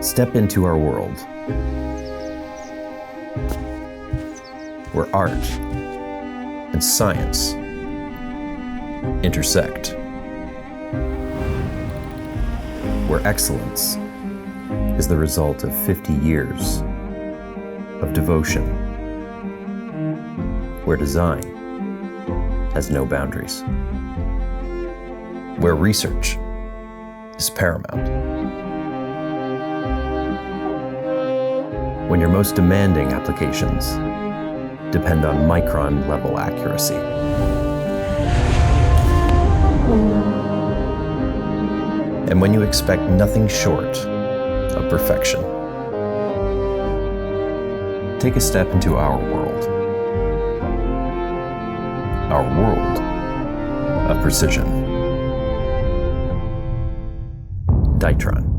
Step into our world, where art and science intersect, where excellence is the result of 50 years of devotion, where design has no boundaries, where research is paramount. When your most demanding applications depend on micron-level accuracy. And when you expect nothing short of perfection. Take a step into our world. Our world of precision. Ditron.